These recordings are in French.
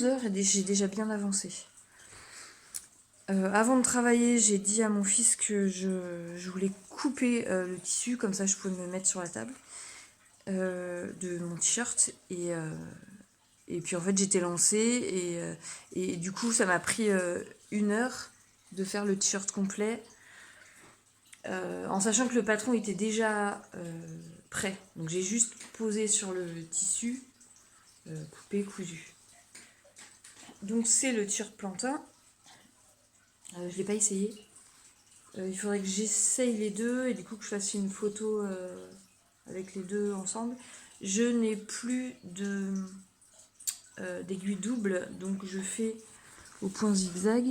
11 h et j'ai déjà bien avancé. Avant de travailler, j'ai dit à mon fils que je voulais couper le tissu, comme ça je pouvais me le mettre sur la table de mon t-shirt. Et puis en fait j'étais lancée et du coup ça m'a pris 1 heure de faire le t-shirt complet. En sachant que le patron était déjà prêt. Donc j'ai juste posé sur le tissu, coupé, cousu. Donc c'est le t-shirt plantain. Je ne l'ai pas essayé. Il faudrait que j'essaye les deux et du coup que je fasse une photo avec les deux ensemble. Je n'ai plus d'aiguille double, donc je fais au point zigzag.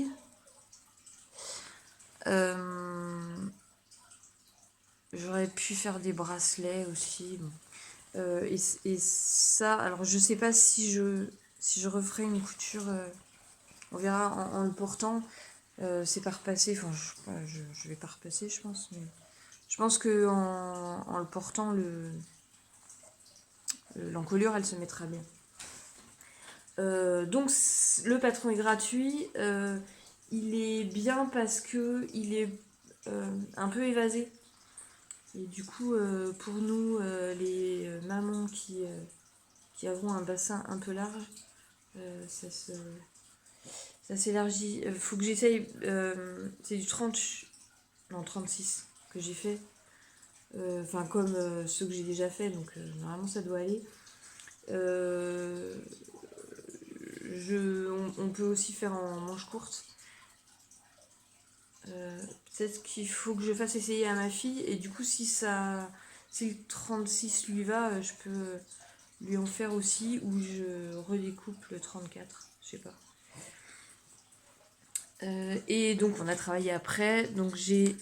J'aurais pu faire des bracelets aussi. Bon. Et ça, alors je sais pas si je referai une couture, on verra en le portant. C'est pas repassé, enfin je vais pas repasser je pense, mais je pense que en le portant l'encolure elle se mettra bien. Donc le patron est gratuit, il est bien parce que il est un peu évasé. Et du coup pour nous les mamans qui avons un bassin un peu large, ça s'élargit. Faut que j'essaye, c'est du 30, non 36 que j'ai fait. Enfin comme ceux que j'ai déjà fait, donc normalement ça doit aller. On peut aussi faire en manche courte. Peut-être qu'il faut que je fasse essayer à ma fille et du coup si le 36 lui va, je peux lui en faire aussi ou je redécoupe le 34, je sais pas. Et donc on a travaillé après, donc j'ai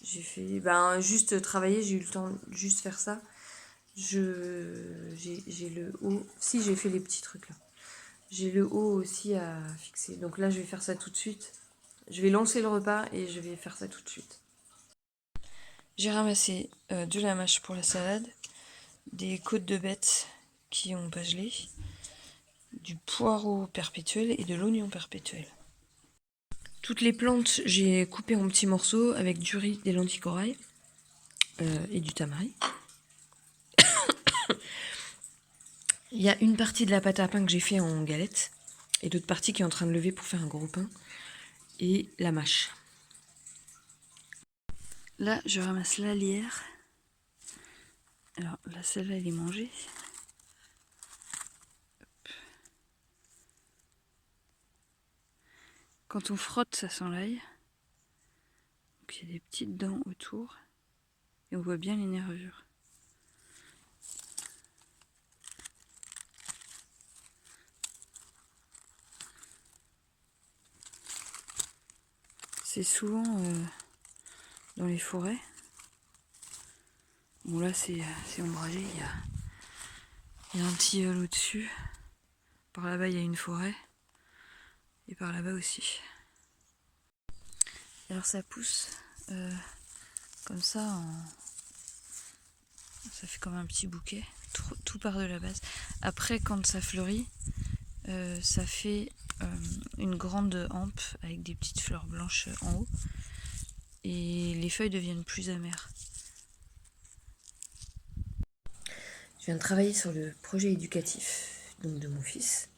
fait juste travailler, j'ai eu le temps de juste faire ça. J'ai le haut, si j'ai fait les petits trucs là. J'ai le haut aussi à fixer. Donc là je vais faire ça tout de suite. Je vais lancer le repas et je vais faire ça tout de suite. J'ai ramassé de la mâche pour la salade, des côtes de bête qui ont pas gelé, du poireau perpétuel et de l'oignon perpétuel. Toutes les plantes, j'ai coupé en petits morceaux avec du riz, des lentilles corail et du tamari. Il y a une partie de la pâte à pain que j'ai fait en galette et l'autre partie qui est en train de lever pour faire un gros pain et la mâche. Là, je ramasse la lierre. Alors là, celle-là, elle est mangée. Quand on frotte, ça sent l'ail. Donc il y a des petites dents autour. Et on voit bien les nervures. C'est souvent dans les forêts. Bon là c'est ombragé, il y a un petit au-dessus. Par là-bas il y a une forêt. Et par là-bas aussi. Alors ça pousse comme ça, ça fait comme un petit bouquet, tout part de la base. Après quand ça fleurit, ça fait une grande hampe avec des petites fleurs blanches en haut. Et les feuilles deviennent plus amères. Je viens de travailler sur le projet éducatif donc de mon fils.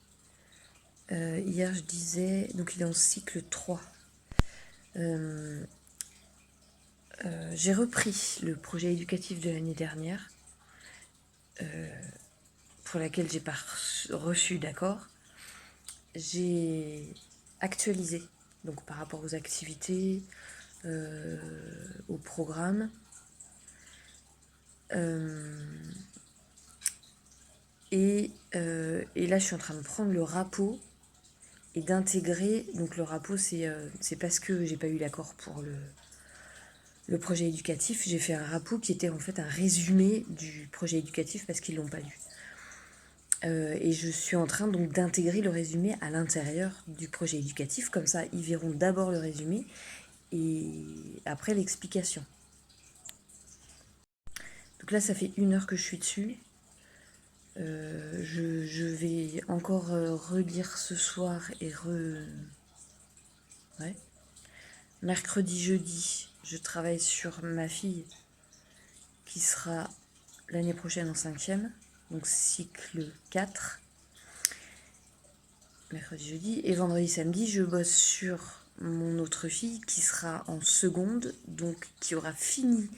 Hier je disais, donc il est en cycle 3. J'ai repris le projet éducatif de l'année dernière, pour laquelle j'ai pas reçu d'accord. J'ai actualisé, donc par rapport aux activités, au programme. Et là, je suis en train de prendre le RAPO et d'intégrer. Donc le RAPO, c'est parce que j'ai pas eu l'accord pour le projet éducatif. J'ai fait un RAPO qui était en fait un résumé du projet éducatif parce qu'ils l'ont pas lu. Et je suis en train donc d'intégrer le résumé à l'intérieur du projet éducatif. Comme ça, ils verront d'abord le résumé et après l'explication. Donc là, ça fait 1 heure que je suis dessus. Je vais encore relire ce soir et ouais. Mercredi, jeudi, je travaille sur ma fille qui sera l'année prochaine en 5e, donc cycle 4. Mercredi, jeudi. Et vendredi, samedi, je bosse sur mon autre fille qui sera en seconde, donc qui aura fini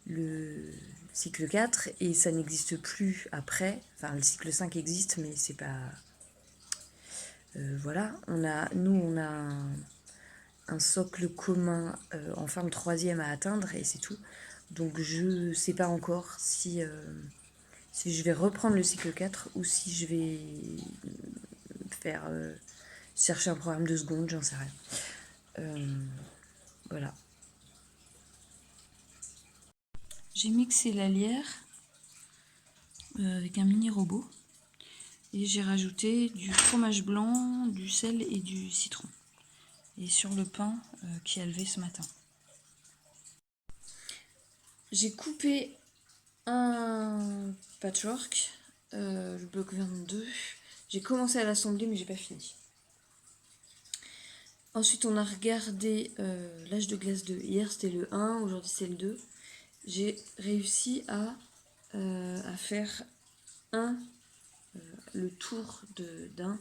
le cycle 4 et ça n'existe plus après. Enfin, le cycle 5 existe, mais c'est pas... voilà, nous, on a un socle commun en fin de 3e à atteindre et c'est tout. Donc je sais pas encore si je vais reprendre le cycle 4 ou si je vais faire chercher un programme de seconde, j'en sais rien. Voilà. J'ai mixé la lierre avec un mini robot et j'ai rajouté du fromage blanc, du sel et du citron. Et sur le pain qui a levé ce matin. J'ai coupé un patchwork, le bloc 22. J'ai commencé à l'assembler mais j'ai pas fini. Ensuite on a regardé l'âge de glace 2. Hier c'était le 1, aujourd'hui c'est le 2. J'ai réussi à faire le tour d'un.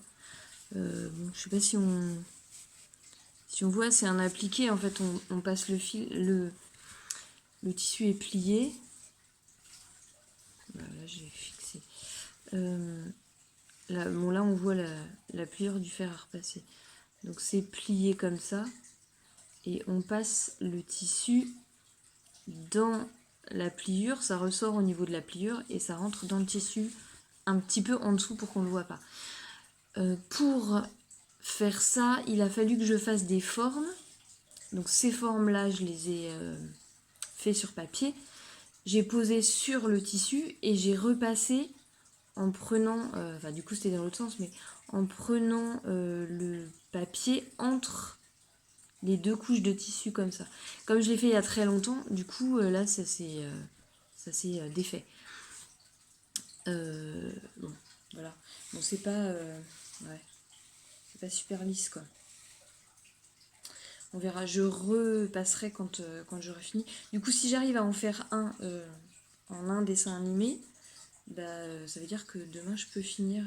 Bon, je sais pas si on voit, c'est un appliqué. En fait on passe le fil, le tissu est plié. Voilà, j'ai fixé. Là on voit la pliure du fer à repasser. Donc c'est plié comme ça. Et on passe le tissu dans la pliure. Ça ressort au niveau de la pliure et ça rentre dans le tissu un petit peu en dessous pour qu'on ne le voit pas. Pour faire ça, il a fallu que je fasse des formes. Donc ces formes-là, je les ai fait sur papier. J'ai posé sur le tissu et j'ai repassé en prenant, enfin du coup c'était dans l'autre sens, mais en prenant le papier entre les deux couches de tissu comme ça. Comme je l'ai fait il y a très longtemps, du coup là ça s'est défait. Bon, voilà. Bon c'est pas, ouais, c'est pas super lisse quoi. On verra, je repasserai quand j'aurai fini. Du coup si j'arrive à en faire un en un dessin animé, bah, ça veut dire que demain je peux finir,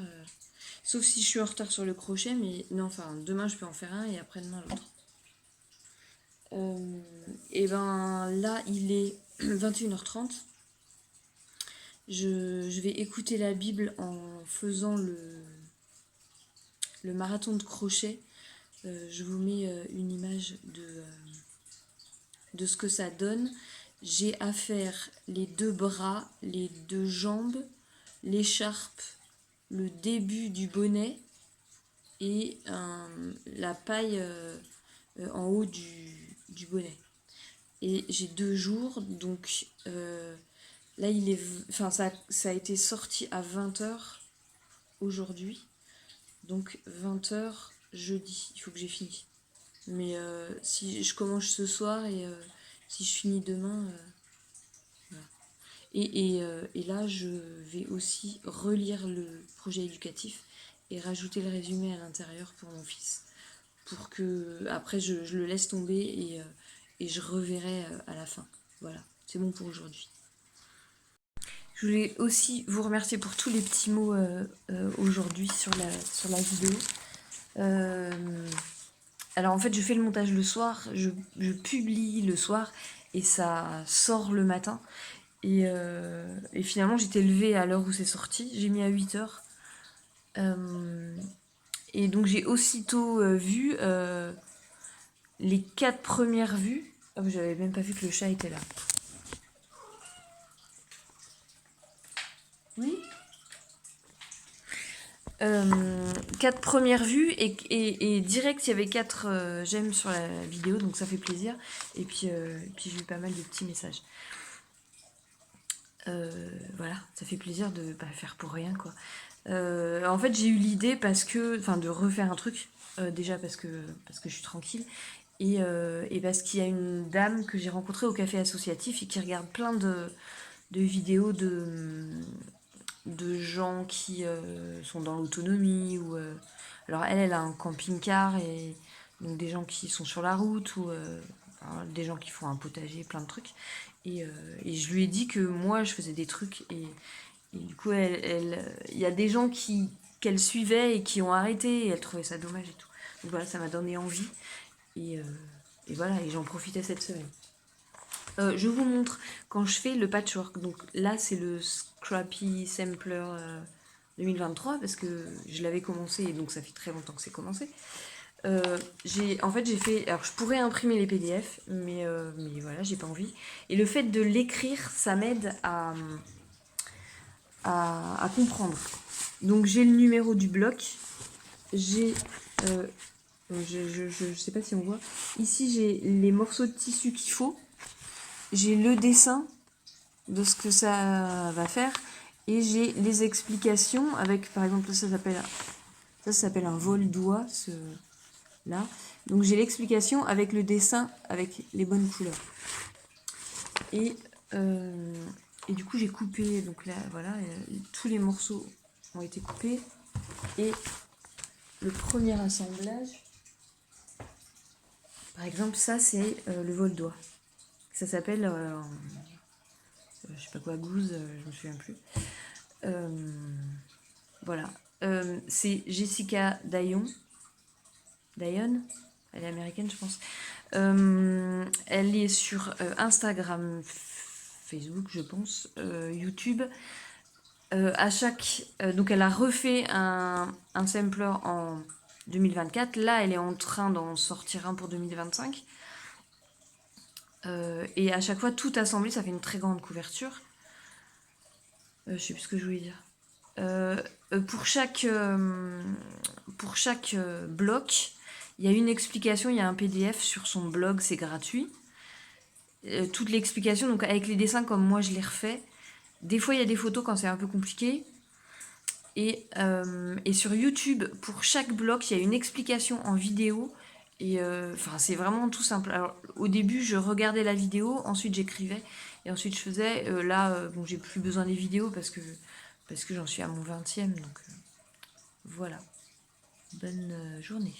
sauf si je suis en retard sur le crochet, mais non, enfin demain je peux en faire un et après-demain l'autre. Et ben là il est 21h30. Je vais écouter la Bible en faisant le marathon de crochet. Je vous mets une image de ce que ça donne. J'ai à faire les 2 bras, les 2 jambes, l'écharpe, le début du bonnet et la paille en haut du bonnet. Et j'ai 2 jours, donc là il est, enfin ça a été sorti à 20h aujourd'hui, donc 20h jeudi, il faut que j'ai fini. Mais si je commence ce soir et si je finis demain, voilà. Et là, je vais aussi relire le projet éducatif et rajouter le résumé à l'intérieur pour mon fils. Pour que, après, je le laisse tomber et je reverrai à la fin. Voilà, c'est bon pour aujourd'hui. Je voulais aussi vous remercier pour tous les petits mots aujourd'hui sur la vidéo. Alors en fait, je fais le montage le soir, je publie le soir et ça sort le matin. Et finalement, j'étais levée à l'heure où c'est sorti. J'ai mis à 8h. Et donc, j'ai aussitôt vu les 4 premières vues. Oh, j'avais même pas vu que le chat était là. Oui. 4 premières vues et direct il y avait 4 j'aime sur la vidéo, donc ça fait plaisir. Et puis j'ai eu pas mal de petits messages. Voilà, ça fait plaisir de pas faire pour rien quoi. En fait j'ai eu l'idée de refaire un truc, déjà parce que je suis tranquille et parce qu'il y a une dame que j'ai rencontrée au café associatif et qui regarde plein de vidéos de gens qui sont dans l'autonomie ou alors elle a un camping-car et donc des gens qui sont sur la route ou enfin, des gens qui font un potager, plein de trucs. Et je lui ai dit que moi je faisais des trucs et du coup il y a des gens qu'elle suivait et qui ont arrêté et elle trouvait ça dommage et tout. Donc voilà, ça m'a donné envie et, euh, et voilà, et j'en profitais cette semaine. Je vous montre quand je fais le patchwork. Donc là, c'est le Scrappy Sampler 2023 parce que je l'avais commencé et donc ça fait très longtemps que c'est commencé. En fait, j'ai fait. Alors, je pourrais imprimer les PDF, mais voilà, j'ai pas envie. Et le fait de l'écrire, ça m'aide à comprendre. Donc, j'ai le numéro du bloc. J'ai. Je sais pas si on voit. Ici, j'ai les morceaux de tissu qu'il faut. J'ai le dessin de ce que ça va faire et j'ai les explications avec, par exemple, ça s'appelle un vol-doigt, là. Donc j'ai l'explication avec le dessin avec les bonnes couleurs. Et, et du coup j'ai coupé, donc là voilà, tous les morceaux ont été coupés et le premier assemblage, par exemple ça c'est le vol-doigt. Ça s'appelle je sais pas quoi, gouze, je me souviens plus. Voilà. C'est Jessica Dayon. Dayon, elle est américaine, je pense. Elle est sur Instagram, Facebook, je pense, YouTube. Donc, elle a refait un sampler en 2024. Là, elle est en train d'en sortir un pour 2025. Et à chaque fois, tout assemblé, ça fait une très grande couverture. Je sais plus ce que je voulais dire. Pour chaque bloc, il y a une explication, il y a un PDF sur son blog, c'est gratuit. Toute l'explication, donc avec les dessins comme moi je les refais. Des fois il y a des photos quand c'est un peu compliqué. Et sur YouTube, pour chaque bloc, il y a une explication en vidéo. Et c'est vraiment tout simple. Alors, au début, je regardais la vidéo, ensuite j'écrivais, et ensuite je faisais. Là, bon, j'ai plus besoin des vidéos parce que j'en suis à mon 20e. Donc voilà. Bonne journée.